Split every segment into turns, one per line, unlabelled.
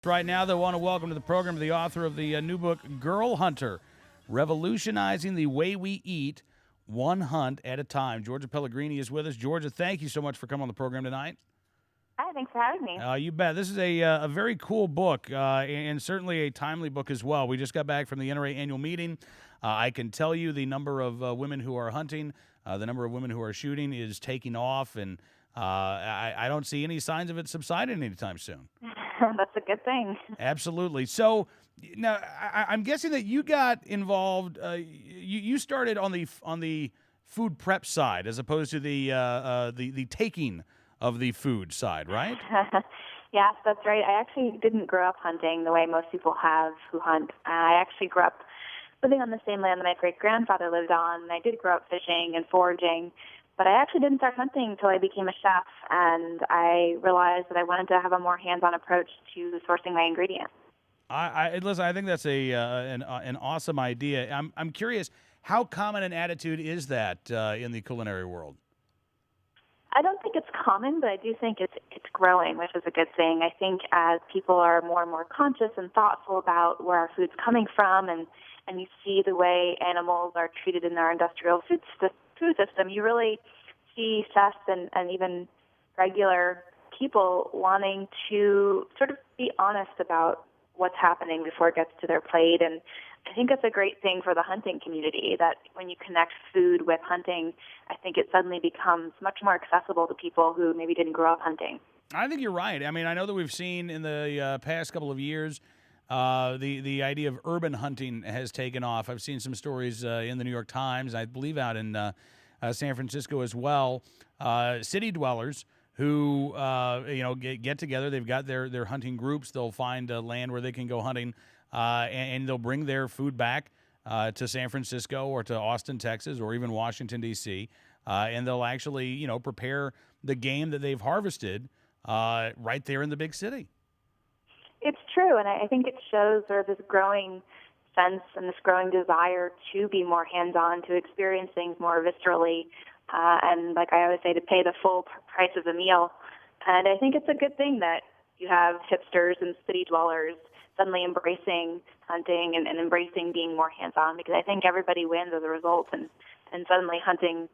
Right now, they want to welcome to the program the author of the new book, Girl Hunter, Revolutionizing the Way We Eat, One Hunt at a Time. Georgia Pellegrini is with us. Georgia, thank you so much for coming on the program tonight.
Hi, thanks for having me.
You bet. This is a very cool book and certainly a timely book as well. We just got back from the NRA annual meeting. I can tell you the number of women who are hunting, the number of women who are shooting is taking off, and I don't see any signs of it subsiding anytime soon.
That's a good thing.
Absolutely. So now I'm guessing that you got involved. You started on the food prep side as opposed to the taking of the food side, right?
Yes, that's right. I actually didn't grow up hunting the way most people have who hunt. I actually grew up living on the same land that my great-grandfather lived on, and I did grow up fishing and foraging. But I actually didn't start hunting until I became a chef, and I realized that I wanted to have a more hands-on approach to sourcing my ingredients.
Listen. I think that's an awesome idea. I'm curious, how common an attitude is that in the culinary world?
I don't think it's common, but I do think it's growing, which is a good thing. I think as people are more and more conscious and thoughtful about where our food's coming from, and you see the way animals are treated in our industrial food system, you really see chefs and even regular people wanting to sort of be honest about what's happening before it gets to their plate. And I think it's a great thing for the hunting community that when you connect food with hunting, I think it suddenly becomes much more accessible to people who maybe didn't grow up hunting.
I think you're right. I mean, I know that we've seen in the past couple of years the idea of urban hunting has taken off. I've seen some stories in the New York Times, I believe out in San Francisco as well. City dwellers who get together. They've got their hunting groups. They'll find land where they can go hunting, and they'll bring their food back to San Francisco or to Austin, Texas, or even Washington D.C. And they'll actually prepare the game that they've harvested right there in the big city.
It's true, and I think it shows sort of this growing sense and this growing desire to be more hands-on, to experience things more viscerally, and like I always say, to pay the full price of the meal. And I think it's a good thing that you have hipsters and city dwellers suddenly embracing hunting and embracing being more hands-on, because I think everybody wins as a result, and suddenly hunting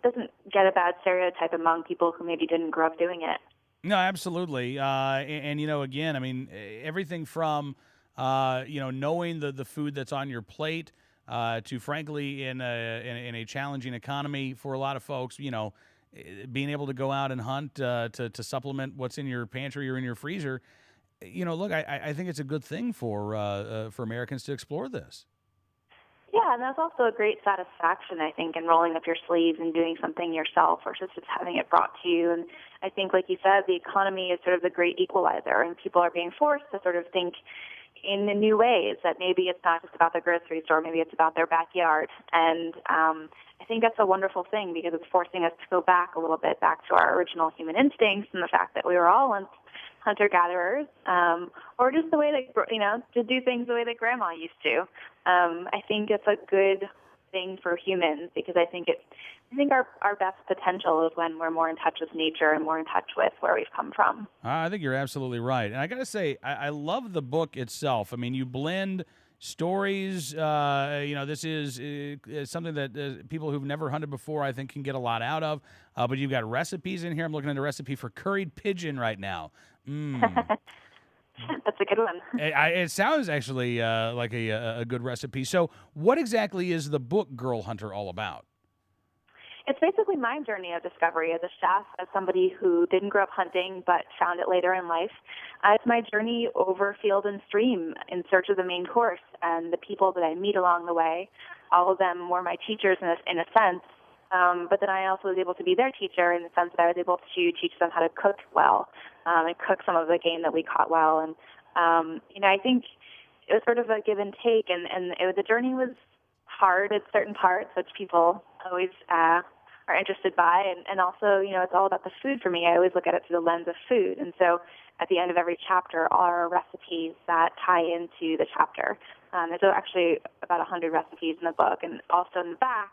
doesn't get a bad stereotype among people who maybe didn't grow up doing it.
No, absolutely. Again, I mean, everything from, knowing the food that's on your plate to, frankly, in a challenging economy for a lot of folks, being able to go out and hunt to supplement what's in your pantry or in your freezer. Look, I think it's a good thing for Americans to explore this.
Yeah, and that's also a great satisfaction, I think, in rolling up your sleeves and doing something yourself versus just having it brought to you. And I think, like you said, the economy is sort of the great equalizer, and people are being forced to sort of think in the new ways that maybe it's not just about the grocery store, maybe it's about their backyard. And I think that's a wonderful thing because it's forcing us to go back a little bit, back to our original human instincts and the fact that we were all once hunter-gatherers, or just the way that, to do things the way that grandma used to. I think it's a good thing for humans because I think our best potential is when we're more in touch with nature and more in touch with where we've come from.
I think you're absolutely right. And I got to say, I love the book itself. I mean, you blend stories. This is something that people who've never hunted before, I think, can get a lot out of. But you've got recipes in here. I'm looking at a recipe for curried pigeon right now.
That's a good one.
It sounds actually like a good recipe. So what exactly is the book Girl Hunter all about?
It's basically my journey of discovery as a chef, as somebody who didn't grow up hunting but found it later in life. It's my journey over field and stream in search of the main course, and the people that I meet along the way, all of them were my teachers in a sense, but then I also was able to be their teacher in the sense that I was able to teach them how to cook well and cook some of the game that we caught well. And, I think it was sort of a give and take, and the journey was hard at certain parts, which people always are interested by, and also, it's all about the food for me. I always look at it through the lens of food, and so at the end of every chapter are recipes that tie into the chapter. There's actually about 100 recipes in the book, and also in the back,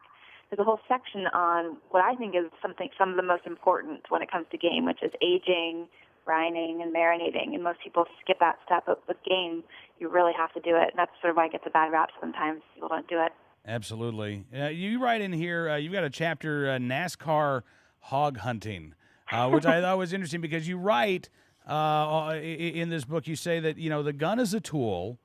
there's a whole section on what I think is some of the most important when it comes to game, which is aging, brining and marinating, and most people skip that step. But with game, you really have to do it, and that's sort of why it gets a bad rap sometimes. People don't do it.
Absolutely. You write in here, you've got a chapter, NASCAR hog hunting, which I thought was interesting because you write in this book, you say that, the gun is a tool,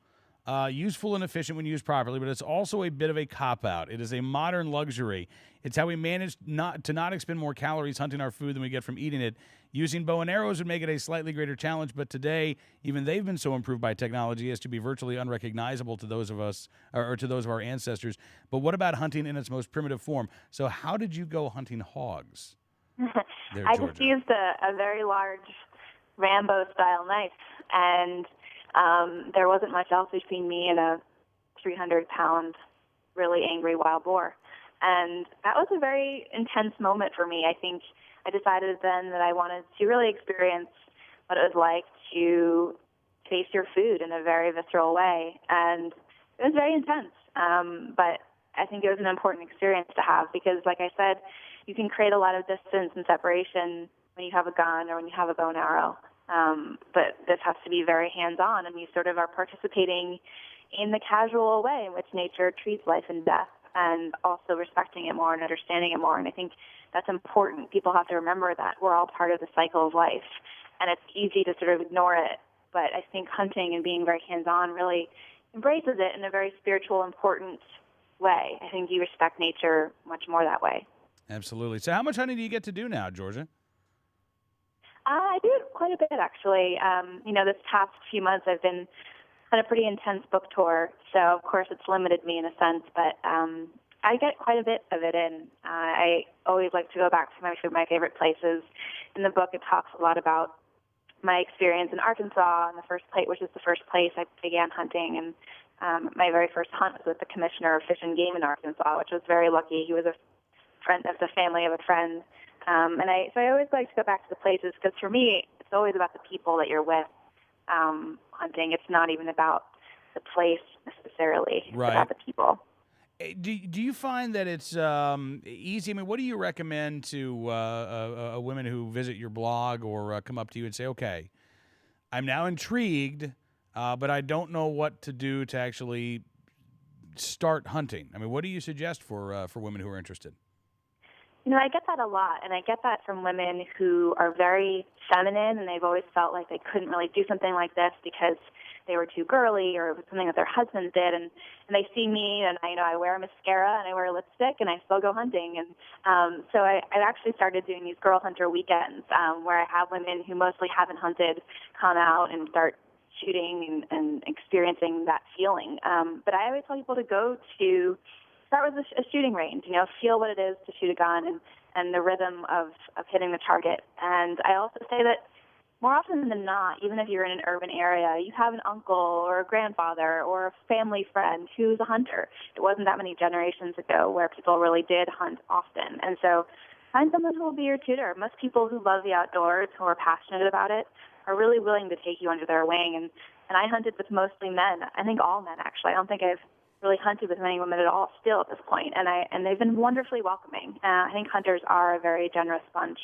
useful and efficient when used properly, but it's also a bit of a cop-out. It is a modern luxury. It's how we manage not to expend more calories hunting our food than we get from eating it. Using bow and arrows would make it a slightly greater challenge, but today, even they've been so improved by technology as to be virtually unrecognizable to those of us, or to those of our ancestors. But what about hunting in its most primitive form? So how did you go hunting hogs there,
I
Georgia?
just used a very large Rambo-style knife, and there wasn't much else between me and a 300-pound, really angry wild boar. And that was a very intense moment for me. I think I decided then that I wanted to really experience what it was like to taste your food in a very visceral way. And it was very intense. But I think it was an important experience to have because, like I said, you can create a lot of distance and separation when you have a gun or when you have a bow and arrow. But this has to be very hands-on, and you sort of are participating in the casual way in which nature treats life and death, and also respecting it more and understanding it more. And I think that's important. People have to remember that we're all part of the cycle of life, and it's easy to sort of ignore it. But I think hunting and being very hands-on really embraces it in a very spiritual, important way. I think you respect nature much more that way.
Absolutely. So how much hunting do you get to do now, Georgia?
I do it quite a bit, actually. This past few months I've been on a pretty intense book tour, so of course it's limited me in a sense, but I get quite a bit of it in. I always like to go back to my favorite places. In the book, it talks a lot about my experience in Arkansas, and which is the first place I began hunting, and my very first hunt was with the commissioner of Fish and Game in Arkansas, which was very lucky. He was a friend of the family of a friend. So I always like to go back to the places because for me, it's always about the people that you're with hunting. It's not even about the place necessarily. It's
Right.
about the people.
Do you find that it's easy? I mean, what do you recommend to women who visit your blog or come up to you and say, okay, I'm now intrigued, but I don't know what to do to actually start hunting? I mean, what do you suggest for women who are interested?
I get that a lot, and I get that from women who are very feminine, and they've always felt like they couldn't really do something like this because they were too girly or it was something that their husbands did, and they see me, and I wear mascara and I wear lipstick, and I still go hunting. And so I've actually started doing these girl hunter weekends where I have women who mostly haven't hunted come out and start shooting and experiencing that feeling. But I always tell people to start with a shooting range, feel what it is to shoot a gun and the rhythm of hitting the target. And I also say that more often than not, even if you're in an urban area, you have an uncle or a grandfather or a family friend who's a hunter. It wasn't that many generations ago where people really did hunt often. And so find someone who will be your tutor. Most people who love the outdoors, who are passionate about it, are really willing to take you under their wing. And I hunted with mostly men. I think all men, actually. I don't think I've really hunted with many women at all still at this point, and they've been wonderfully welcoming. I think hunters are a very generous bunch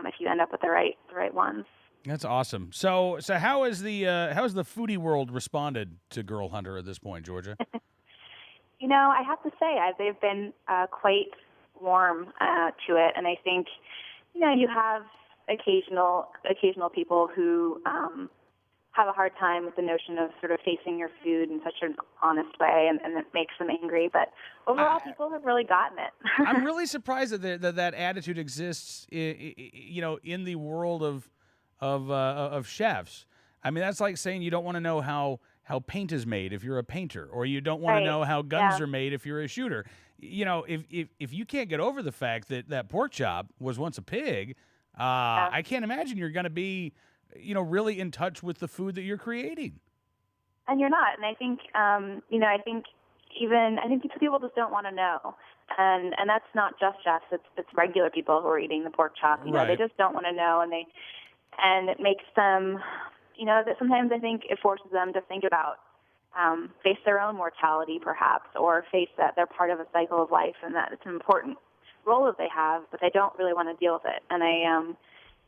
if you end up with the right ones.
That's awesome. So how has the foodie world responded to Girl Hunter at this point, Georgia?
I have to say they've been quite warm to it, and I think you have occasional people who have a hard time with the notion of sort of facing your food in such an honest way, and it makes them angry. But overall, people have really gotten it.
I'm really surprised that attitude exists, in the world of chefs. I mean, that's like saying you don't want to know how paint is made if you're a painter, or you don't want to know how guns are made if you're a shooter. If you can't get over the fact that pork chop was once a pig, I can't imagine you're going to be really in touch with the food that you're creating.
And you're not. And I think, I think people just don't want to know. And that's not just chefs. It's regular people who are eating the pork chop.
Right.
They just don't want to know, and it makes them, that sometimes I think it forces them to think about, face their own mortality perhaps, or face that they're part of a cycle of life and that it's an important role that they have, but they don't really want to deal with it. And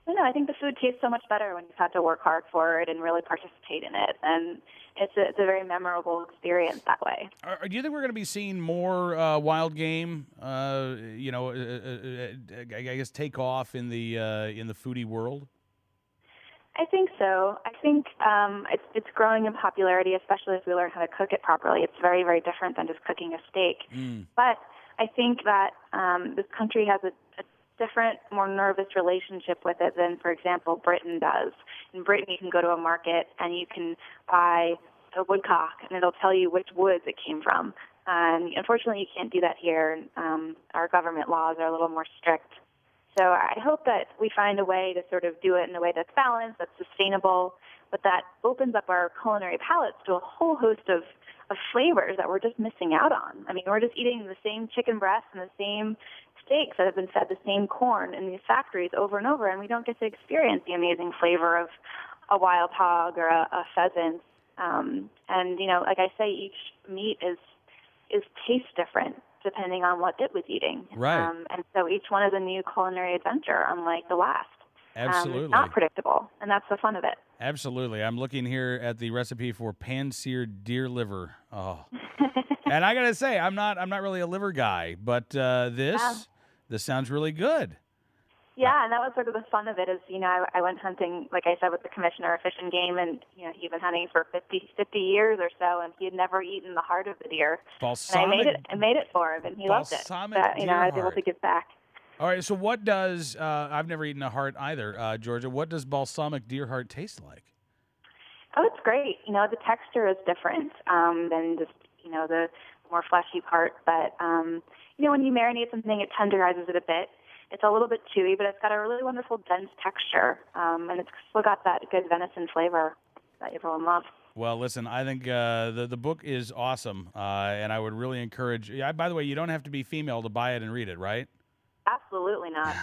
I think the food tastes so much better when you've had to work hard for it and really participate in it, and it's a very memorable experience that way.
Do you think we're going to be seeing more wild game? I guess take off in the foodie world.
I think so. I think it's growing in popularity, especially as we learn how to cook it properly. It's very, very different than just cooking a steak. But I think that this country has a different, more nervous relationship with it than, for example, Britain does. In Britain, you can go to a market and you can buy a woodcock, and it'll tell you which woods it came from. And unfortunately, you can't do that here. Our government laws are a little more strict. So I hope that we find a way to sort of do it in a way that's balanced, that's sustainable, but that opens up our culinary palates to a whole host of flavors that we're just missing out on. I mean, we're just eating the same chicken breasts and the same steaks that have been fed the same corn in these factories over and over, and we don't get to experience the amazing flavor of a wild hog or a pheasant. Like I say, each meat is taste different depending on what it was eating.
Right.
And so each one is a new culinary adventure, unlike the last.
Absolutely.
It's not predictable, and that's the fun of it.
Absolutely. I'm looking here at the recipe for pan-seared deer liver. Oh. And I got to say, I'm not really a liver guy, but this sounds really good.
Yeah, and that was sort of the fun of it is, I went hunting, like I said, with the commissioner of Fish and Game, and, he'd been hunting for 50 years or so, and he had never eaten the heart of the deer.
Balsamic,
and I made it for him, and he loved it.
Balsamic
But,
deer
I was
heart.
able to give back.
All right, so what does, I've never eaten a heart either, Georgia, what does balsamic deer heart taste like?
Oh, it's great. The texture is different than just, the more fleshy part. But, when you marinate something, it tenderizes it a bit. It's a little bit chewy, but it's got a really wonderful dense texture, and it's still got that good venison flavor that everyone loves.
Well, listen, I think the book is awesome, and I would really encourage. By the way, you don't have to be female to buy it and read it, right?
Absolutely not.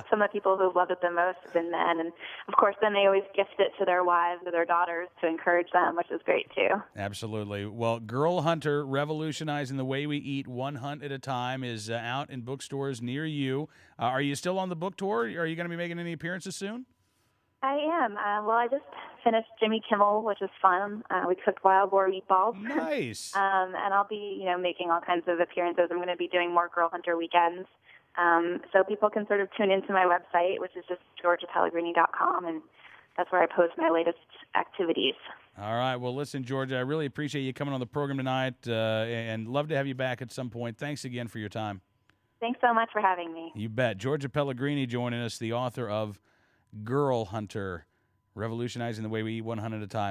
Some of the people who've loved it the most have been men, and of course, then they always gift it to their wives or their daughters to encourage them, which is great too.
Absolutely. Well, Girl Hunter: Revolutionizing the Way We Eat One Hunt at a Time is out in bookstores near you. Are you still on the book tour? Are you going to be making any appearances soon?
I am. Well, I just finished Jimmy Kimmel, which was fun. We cooked wild boar meatballs.
Nice.
And I'll be, making all kinds of appearances. I'm going to be doing more Girl Hunter weekends. So people can sort of tune into my website, which is just georgiapellegrini.com, and that's where I post my latest activities.
All right. Well, listen, Georgia, I really appreciate you coming on the program tonight, and love to have you back at some point. Thanks again for your time.
Thanks so much for having me.
You bet. Georgia Pellegrini joining us, the author of Girl Hunter: Revolutionizing the Way We Eat One Hunt at a Time.